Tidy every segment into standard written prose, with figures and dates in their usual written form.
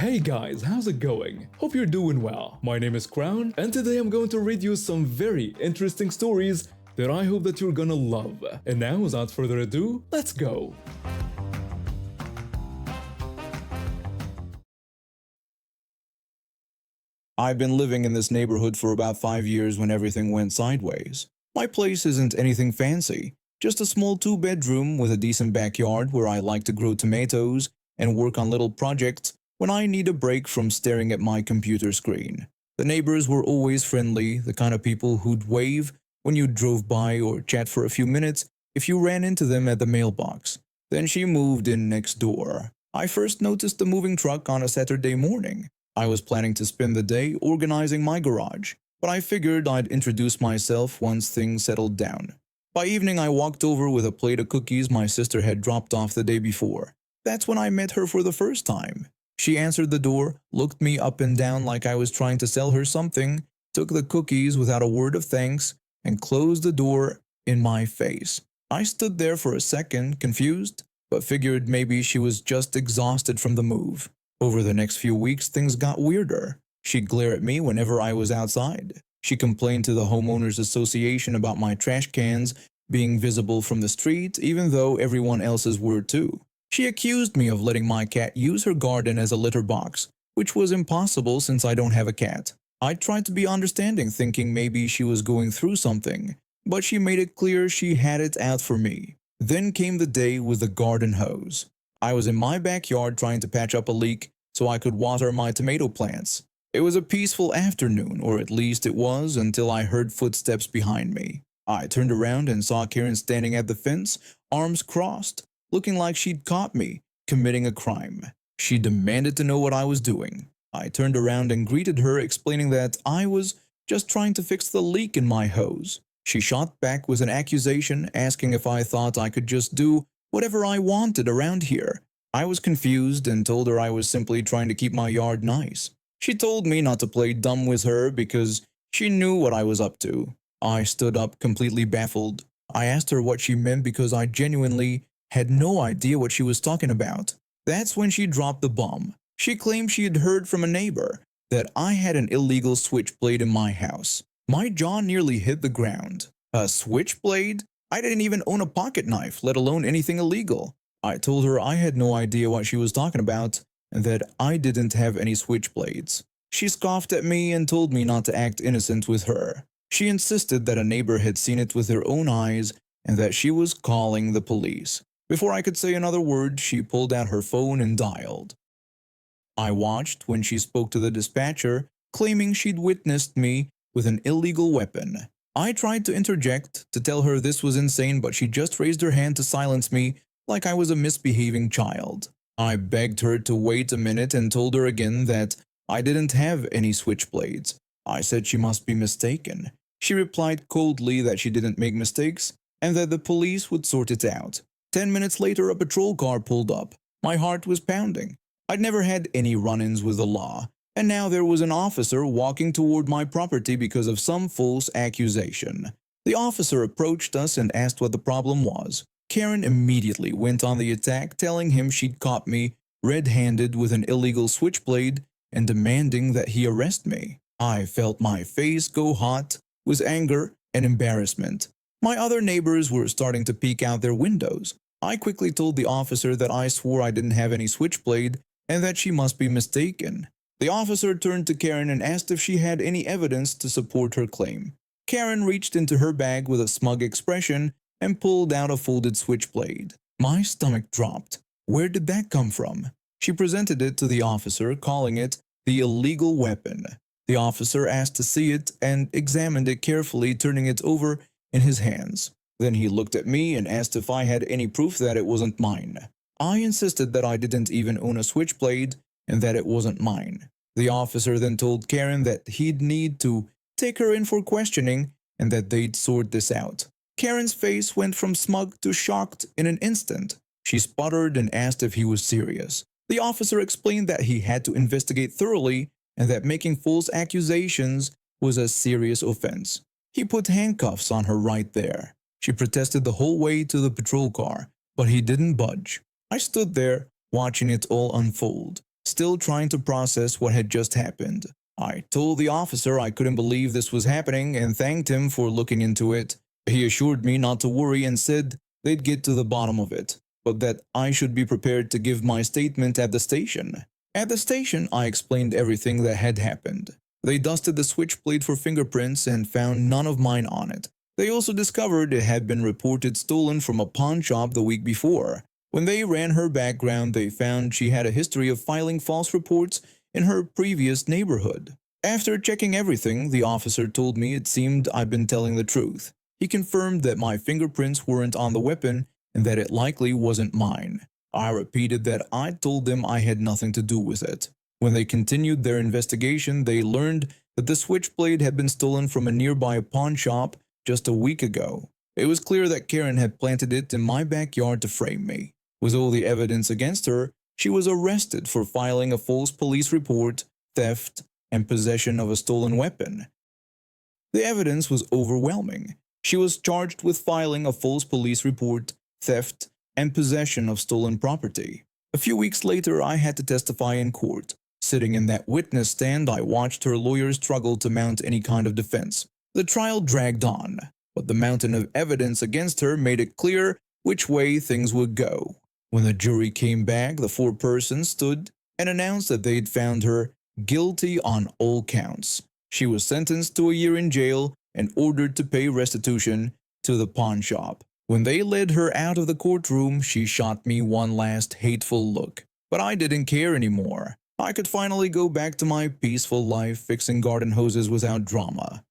Hey guys, how's it going? Hope you're doing well. My name is Crown, and today I'm going to read you some very interesting stories that I hope that you're gonna love. And now, without further ado, let's go! I've been living in this neighborhood for about 5 years when everything went sideways. My place isn't anything fancy, just a small 2-bedroom with a decent backyard where I like to grow tomatoes and work on little projects when I need a break from staring at my computer screen. The neighbors were always friendly, the kind of people who'd wave when you drove by or chat for a few minutes if you ran into them at the mailbox. Then she moved in next door. I first noticed the moving truck on a Saturday morning. I was planning to spend the day organizing my garage, but I figured I'd introduce myself once things settled down. By evening, I walked over with a plate of cookies my sister had dropped off the day before. That's when I met her for the first time. She answered the door, looked me up and down like I was trying to sell her something, took the cookies without a word of thanks, and closed the door in my face. I stood there for a second, confused, but figured maybe she was just exhausted from the move. Over the next few weeks, things got weirder. She'd glare at me whenever I was outside. She complained to the homeowners association about my trash cans being visible from the street, even though everyone else's were too. She accused me of letting my cat use her garden as a litter box, which was impossible since I don't have a cat. I tried to be understanding, thinking maybe she was going through something, but she made it clear she had it out for me. Then came the day with the garden hose. I was in my backyard trying to patch up a leak so I could water my tomato plants. It was a peaceful afternoon, or at least it was, until I heard footsteps behind me. I turned around and saw Karen standing at the fence, arms crossed, looking like she'd caught me committing a crime. She demanded to know what I was doing. I turned around and greeted her, explaining that I was just trying to fix the leak in my hose. She shot back with an accusation, asking if I thought I could just do whatever I wanted around here. I was confused and told her I was simply trying to keep my yard nice. She told me not to play dumb with her because she knew what I was up to. I stood up completely baffled. I asked her what she meant because I genuinely had no idea what she was talking about. That's when she dropped the bomb. She claimed she had heard from a neighbor that I had an illegal switchblade in my house. My jaw nearly hit the ground. A switchblade? I didn't even own a pocket knife, let alone anything illegal. I told her I had no idea what she was talking about and that I didn't have any switchblades. She scoffed at me and told me not to act innocent with her. She insisted that a neighbor had seen it with their own eyes and that she was calling the police. Before I could say another word, she pulled out her phone and dialed. I watched when she spoke to the dispatcher, claiming she'd witnessed me with an illegal weapon. I tried to interject to tell her this was insane, but she just raised her hand to silence me like I was a misbehaving child. I begged her to wait a minute and told her again that I didn't have any switchblades. I said she must be mistaken. She replied coldly that she didn't make mistakes and that the police would sort it out. 10 minutes later, a patrol car pulled up. My heart was pounding. I'd never had any run-ins with the law, and now there was an officer walking toward my property because of some false accusation. The officer approached us and asked what the problem was. Karen immediately went on the attack, telling him she'd caught me red-handed with an illegal switchblade and demanding that he arrest me. I felt my face go hot with anger and embarrassment. My other neighbors were starting to peek out their windows. I quickly told the officer that I swore I didn't have any switchblade and that she must be mistaken. The officer turned to Karen and asked if she had any evidence to support her claim. Karen reached into her bag with a smug expression and pulled out a folded switchblade. My stomach dropped. Where did that come from? She presented it to the officer, calling it the illegal weapon. The officer asked to see it and examined it carefully, turning it over in his hands. Then he looked at me and asked if I had any proof that it wasn't mine. I insisted that I didn't even own a switchblade and that it wasn't mine. The officer then told Karen that he'd need to take her in for questioning and that they'd sort this out. Karen's face went from smug to shocked in an instant. She sputtered and asked if he was serious. The officer explained that he had to investigate thoroughly and that making false accusations was a serious offense. He put handcuffs on her right there. She protested the whole way to the patrol car, but he didn't budge. I stood there, watching it all unfold. still trying to process what had just happened. I told the officer I couldn't believe this was happening and thanked him for looking into it. He assured me not to worry and said they'd get to the bottom of it, but that I should be prepared to give my statement at the station. At the station, I explained everything that had happened. They dusted the Switchblade for fingerprints and found none of mine on it. They also discovered it had been reported stolen from a pawn shop the week before. When they ran her background, they found she had a history of filing false reports in her previous neighborhood. After checking everything, the officer told me it seemed I'd been telling the truth. He confirmed that my fingerprints weren't on the weapon and that it likely wasn't mine. I repeated that I'd told them I had nothing to do with it. When they continued their investigation, they learned that the Switchblade had been stolen from a nearby pawn shop just a week ago. It was clear that Karen had planted it in my backyard to frame me. With all the evidence against her, she was arrested for filing a false police report, theft, and possession of a stolen weapon. The evidence was overwhelming. She was charged with filing a false police report, theft, and possession of stolen property. A few weeks later, I had to testify in court. Sitting in that witness stand, I watched her lawyers struggle to mount any kind of defense. The trial dragged on, but the mountain of evidence against her made it clear which way things would go. When the jury came back, the four persons stood and announced that they'd found her guilty on all counts. She was sentenced to a year in jail and ordered to pay restitution to the pawn shop. When they led her out of the courtroom, she shot me one last hateful look. But I didn't care anymore. I could finally go back to my peaceful life fixing garden hoses without drama.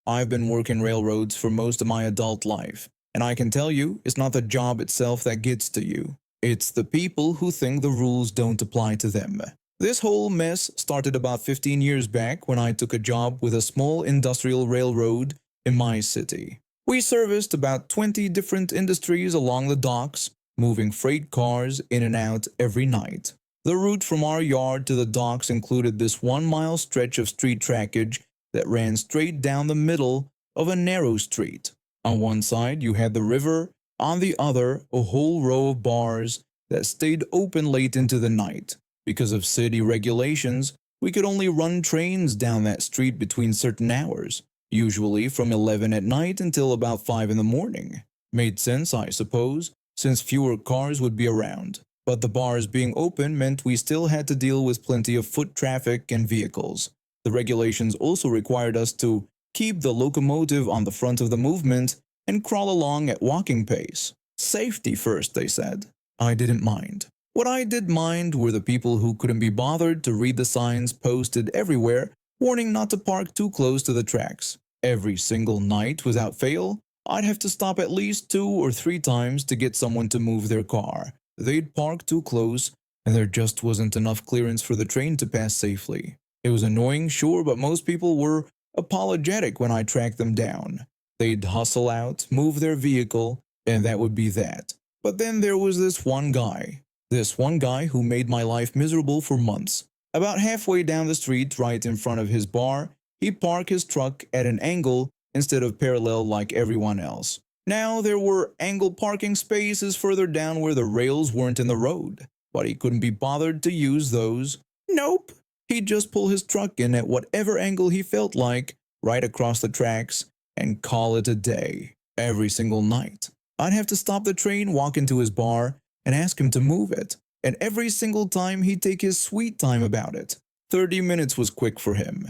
I've been working railroads for most of my adult life, and I can tell you, it's not the job itself that gets to you. It's the people who think the rules don't apply to them. This whole mess started about 15 years back when I took a job with a small industrial railroad in my city. We serviced about 20 different industries along the docks, moving freight cars in and out every night. The route from our yard to the docks included this 1-mile stretch of street trackage that ran straight down the middle of a narrow street. On one side you had the river, on the other a whole row of bars that stayed open late into the night. Because of city regulations, we could only run trains down that street between certain hours, usually from 11 at night until about 5 in the morning. Made sense, I suppose, since fewer cars would be around. But the bars being open meant we still had to deal with plenty of foot traffic and vehicles. The regulations also required us to keep the locomotive on the front of the movement and crawl along at walking pace. Safety first, they said. I didn't mind. What I did mind were the people who couldn't be bothered to read the signs posted everywhere warning not to park too close to the tracks. Every single night, without fail, I'd have to stop at least 2 or 3 times to get someone to move their car. They'd park too close, and there just wasn't enough clearance for the train to pass safely. It was annoying, sure, but most people were apologetic when I tracked them down. They'd hustle out, move their vehicle, and that would be that. But then there was this one guy who made my life miserable for months. About halfway down the street, right in front of his bar, he'd park his truck at an angle instead of parallel like everyone else. Now, there were angle parking spaces further down where the rails weren't in the road, but he couldn't be bothered to use those. Nope. He'd just pull his truck in at whatever angle he felt like, right across the tracks, and call it a day. Every single night, I'd have to stop the train, walk into his bar, and ask him to move it. And every single time he'd take his sweet time about it. 30 minutes was quick for him.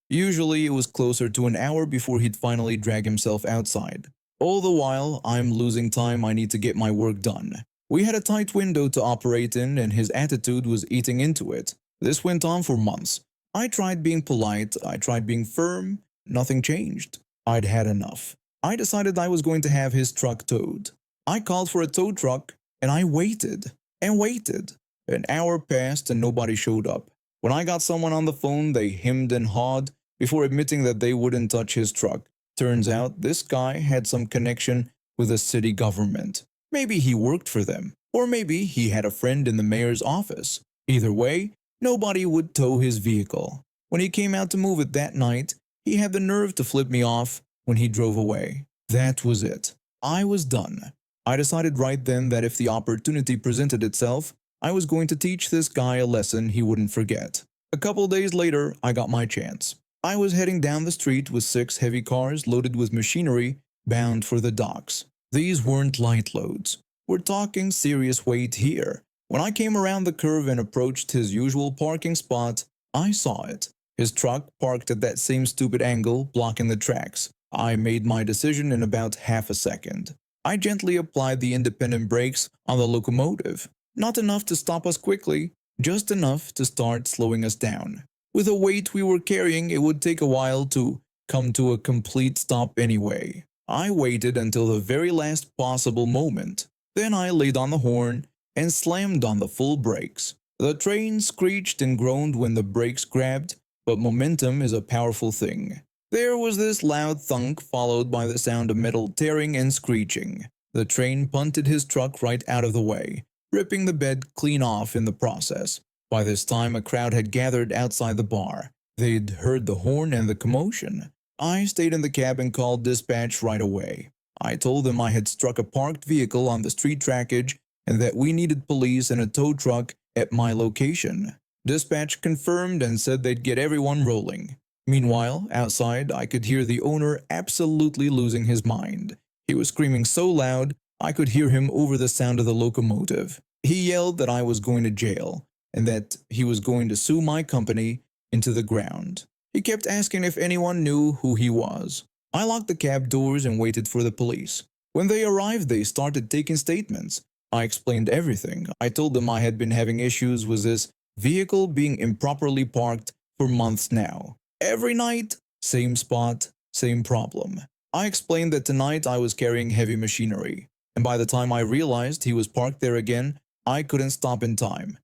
Usually it was closer to an hour before he'd finally drag himself outside. All the while, I'm losing time. I need to get my work done. We had a tight window to operate in, and his attitude was eating into it. This went on for months. I tried being polite, I tried being firm, nothing changed. I'd had enough. I decided I was going to have his truck towed. I called for a tow truck, and I waited and waited. An hour passed and nobody showed up. When I got someone on the phone, they hemmed and hawed before admitting that they wouldn't touch his truck. Turns out this guy had some connection with the city government. Maybe he worked for them, or maybe he had a friend in the mayor's office. Either way, nobody would tow his vehicle. When he came out to move it that night, he had the nerve to flip me off when he drove away. That was it. I was done. I decided right then that if the opportunity presented itself, I was going to teach this guy a lesson he wouldn't forget. A couple days later, I got my chance. I was heading down the street with 6 heavy cars loaded with machinery bound for the docks. These weren't light loads. We're talking serious weight here. When I came around the curve and approached his usual parking spot, I saw it. His truck parked at that same stupid angle, blocking the tracks. I made my decision in about half a second. I gently applied the independent brakes on the locomotive. Not enough to stop us quickly, just enough to start slowing us down. With the weight we were carrying, it would take a while to come to a complete stop anyway. I waited until the very last possible moment. Then I laid on the horn and slammed on the full brakes. The train screeched and groaned when the brakes grabbed, but momentum is a powerful thing. There was this loud thunk followed by the sound of metal tearing and screeching. The train punted his truck right out of the way, ripping the bed clean off in the process. By this time, a crowd had gathered outside the bar. They'd heard the horn and the commotion. I stayed in the cab and called dispatch right away. I told them I had struck a parked vehicle on the street trackage and that we needed police and a tow truck at my location. Dispatch confirmed and said they'd get everyone rolling. Meanwhile, outside, I could hear the owner absolutely losing his mind. He was screaming so loud, I could hear him over the sound of the locomotive. He yelled that I was going to jail and that he was going to sue my company into the ground. He kept asking if anyone knew who he was. I locked the cab doors and waited for the police. When they arrived, they started taking statements. I explained everything. I told them I had been having issues with this vehicle being improperly parked for months now. Every night, same spot, same problem. I explained that tonight I was carrying heavy machinery, and by the time I realized he was parked there again, I couldn't stop in time.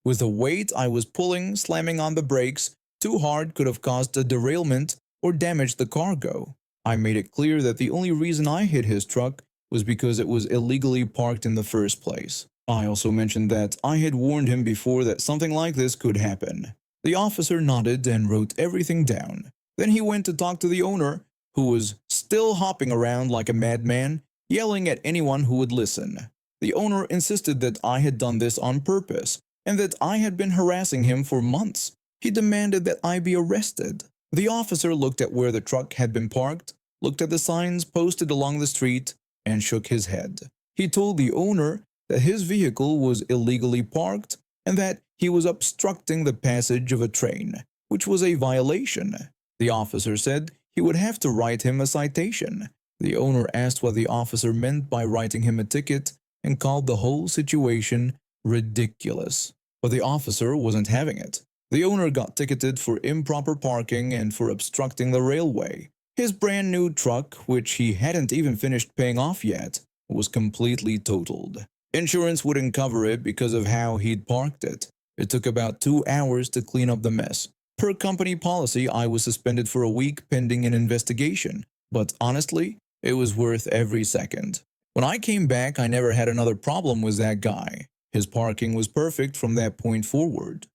With the weight I was pulling, slamming on the brakes, too hard could have caused a derailment or damaged the cargo. I made it clear that the only reason I hit his truck was because it was illegally parked in the first place. I also mentioned that I had warned him before that something like this could happen. The officer nodded and wrote everything down. Then he went to talk to the owner, who was still hopping around like a madman, yelling at anyone who would listen. The owner insisted that I had done this on purpose and that I had been harassing him for months. He demanded that I be arrested. The officer looked at where the truck had been parked, looked at the signs posted along the street, and shook his head. He told the owner that his vehicle was illegally parked and that he was obstructing the passage of a train, which was a violation. The officer said he would have to write him a citation. The owner asked what the officer meant by writing him a ticket and called the whole situation ridiculous. But the officer wasn't having it. The owner got ticketed for improper parking and for obstructing the railway. His brand new truck, which he hadn't even finished paying off yet, was completely totaled. Insurance wouldn't cover it because of how he'd parked it. It took about 2 hours to clean up the mess. Per company policy, I was suspended for a week pending an investigation, but honestly, it was worth every second. When I came back, I never had another problem with that guy. His parking was perfect from that point forward.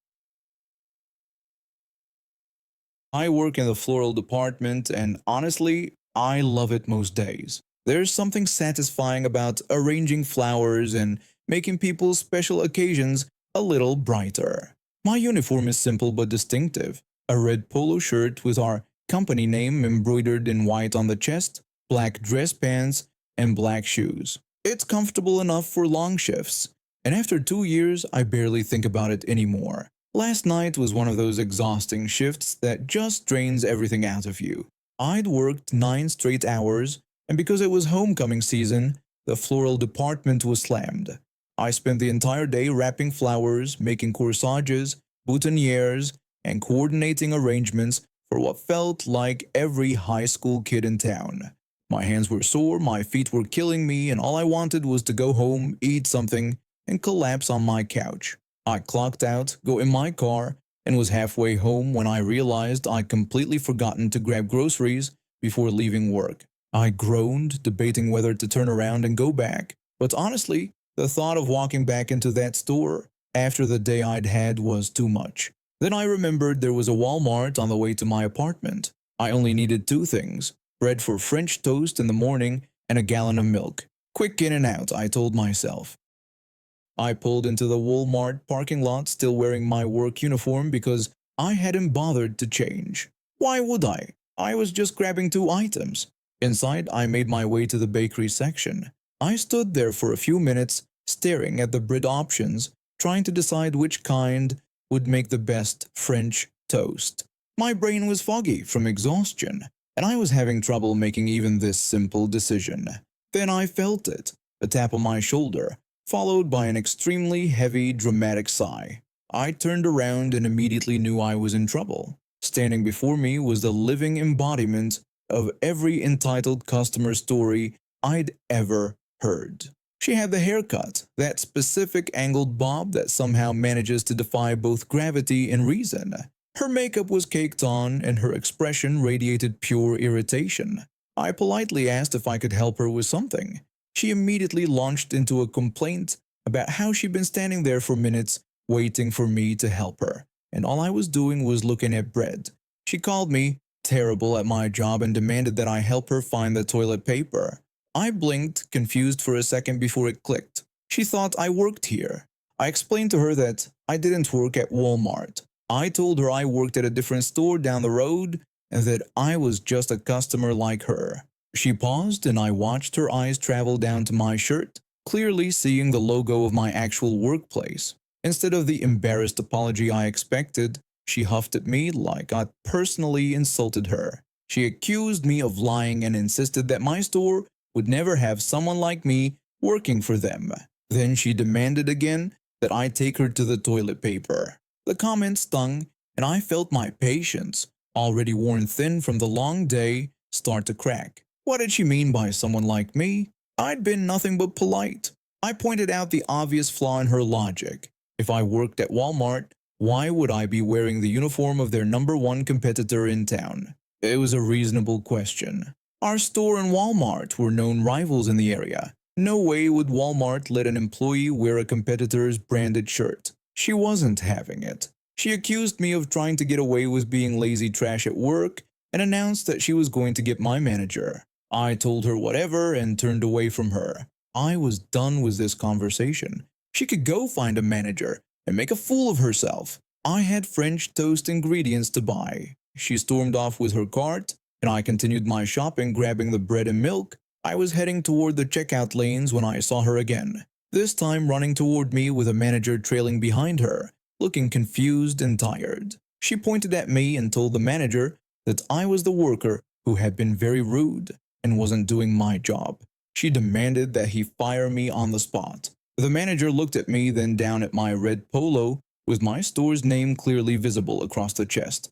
I work in the floral department and honestly, I love it most days. There's something satisfying about arranging flowers and making people's special occasions a little brighter. My uniform is simple but distinctive. A red polo shirt with our company name embroidered in white on the chest, black dress pants, and black shoes. It's comfortable enough for long shifts, and after 2 years, I barely think about it anymore. Last night was one of those exhausting shifts that just drains everything out of you. I'd worked 9 straight hours, and because it was homecoming season, the floral department was slammed. I spent the entire day wrapping flowers, making corsages, boutonnieres, and coordinating arrangements for what felt like every high school kid in town. My hands were sore, my feet were killing me, and all I wanted was to go home, eat something, and collapse on my couch. I clocked out, got in my car, and was halfway home when I realized I'd completely forgotten to grab groceries before leaving work. I groaned, debating whether to turn around and go back, but honestly, the thought of walking back into that store after the day I'd had was too much. Then I remembered there was a Walmart on the way to my apartment. I only needed 2 things, bread for French toast in the morning and a gallon of milk. Quick in and out, I told myself. I pulled into the Walmart parking lot still wearing my work uniform because I hadn't bothered to change. Why would I? I was just grabbing 2 items. Inside, I made my way to the bakery section. I stood there for a few minutes, staring at the bread options, trying to decide which kind would make the best French toast. My brain was foggy from exhaustion, and I was having trouble making even this simple decision. Then I felt it, a tap on my shoulder, followed by an extremely heavy, dramatic sigh. I turned around and immediately knew I was in trouble. Standing before me was the living embodiment of every entitled customer story I'd ever heard. She had the haircut, that specific angled bob that somehow manages to defy both gravity and reason. Her makeup was caked on, and her expression radiated pure irritation. I politely asked if I could help her with something. She immediately launched into a complaint about how she'd been standing there for minutes waiting for me to help her, and all I was doing was looking at bread. She called me terrible at my job and demanded that I help her find the toilet paper. I blinked, confused for a second before it clicked. She thought I worked here. I explained to her that I didn't work at Walmart. I told her I worked at a different store down the road and that I was just a customer like her. She paused and I watched her eyes travel down to my shirt, clearly seeing the logo of my actual workplace. Instead of the embarrassed apology I expected, she huffed at me like I'd personally insulted her. She accused me of lying and insisted that my store would never have someone like me working for them. Then she demanded again that I take her to the toilet paper. The comment stung, and I felt my patience, already worn thin from the long day, start to crack. What did she mean by someone like me? I'd been nothing but polite. I pointed out the obvious flaw in her logic. If I worked at Walmart, why would I be wearing the uniform of their #1 competitor in town? It was a reasonable question. Our store and Walmart were known rivals in the area. No way would Walmart let an employee wear a competitor's branded shirt. She wasn't having it. She accused me of trying to get away with being lazy trash at work and announced that she was going to get my manager. I told her whatever and turned away from her. I was done with this conversation. She could go find a manager and make a fool of herself. I had French toast ingredients to buy. She stormed off with her cart, and I continued my shopping, grabbing the bread and milk. I was heading toward the checkout lanes when I saw her again, this time running toward me with a manager trailing behind her, looking confused and tired. She pointed at me and told the manager that I was the worker who had been very rude and wasn't doing my job. She demanded that he fire me on the spot. The manager looked at me, then down at my red polo with my store's name clearly visible across the chest.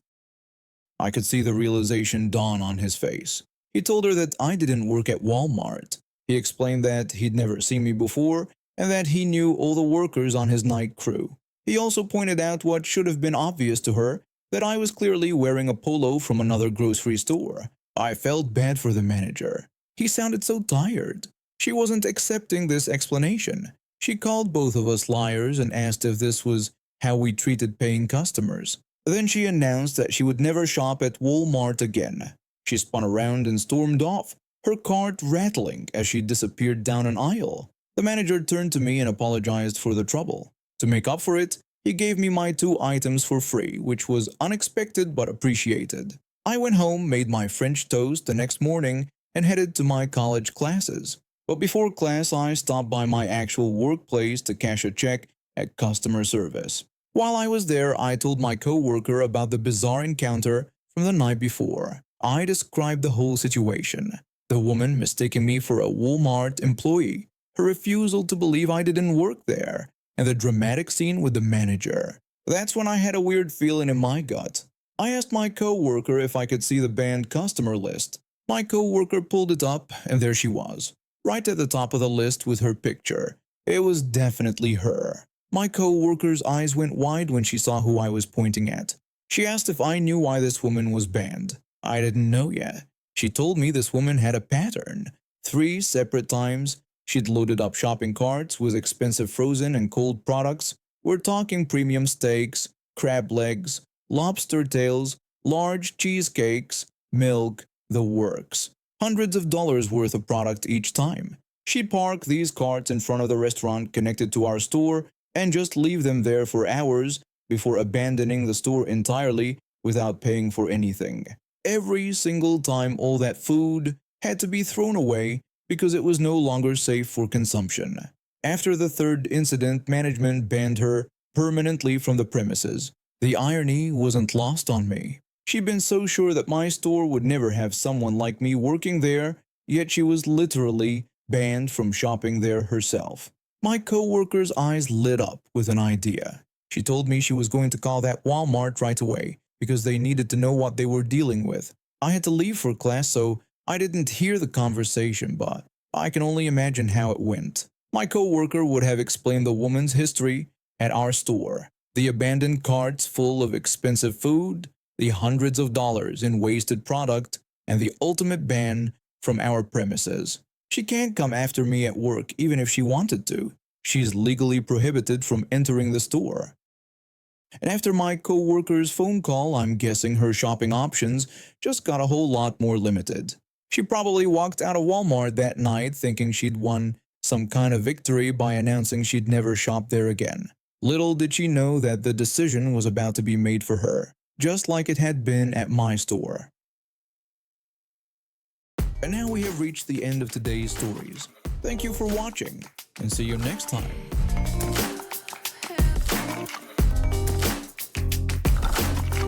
I could see the realization dawn on his face. He told her that I didn't work at Walmart. He explained that he'd never seen me before and that he knew all the workers on his night crew. He also pointed out what should have been obvious to her, that I was clearly wearing a polo from another grocery store. I felt bad for the manager. He sounded so tired. She wasn't accepting this explanation. She called both of us liars and asked if this was how we treated paying customers. Then she announced that she would never shop at Walmart again. She spun around and stormed off, her cart rattling as she disappeared down an aisle. The manager turned to me and apologized for the trouble. To make up for it, he gave me my 2 items for free, which was unexpected but appreciated. I went home, made my French toast the next morning, and headed to my college classes. But before class, I stopped by my actual workplace to cash a check at customer service. While I was there, I told my coworker about the bizarre encounter from the night before. I described the whole situation. The woman mistaking me for a Walmart employee, her refusal to believe I didn't work there, and the dramatic scene with the manager. That's when I had a weird feeling in my gut. I asked my coworker if I could see the banned customer list. My coworker pulled it up, and there she was, right at the top of the list with her picture. It was definitely her. My coworker's eyes went wide when she saw who I was pointing at. She asked if I knew why this woman was banned. I didn't know yet. She told me this woman had a pattern. 3 separate times, she'd loaded up shopping carts with expensive frozen and cold products. We're talking premium steaks, crab legs, lobster tails, large cheesecakes, milk, the works. Hundreds of dollars worth of product each time. She'd park these carts in front of the restaurant connected to our store and just leave them there for hours before abandoning the store entirely without paying for anything. Every single time all that food had to be thrown away because it was no longer safe for consumption. After the third incident, management banned her permanently from the premises. The irony wasn't lost on me. She'd been so sure that my store would never have someone like me working there, yet she was literally banned from shopping there herself. My co-worker's eyes lit up with an idea. She told me she was going to call that Walmart right away because they needed to know what they were dealing with. I had to leave for class, so I didn't hear the conversation, but I can only imagine how it went. My co-worker would have explained the woman's history at our store, the abandoned carts full of expensive food, the hundreds of dollars in wasted product, and the ultimate ban from our premises. She can't come after me at work even if she wanted to. She's legally prohibited from entering the store. And after my co-worker's phone call, I'm guessing her shopping options just got a whole lot more limited. She probably walked out of Walmart that night thinking she'd won some kind of victory by announcing she'd never shop there again. Little did she know that the decision was about to be made for her, just like it had been at my store. And now we have reached the end of today's stories. Thank you for watching, and see you next time.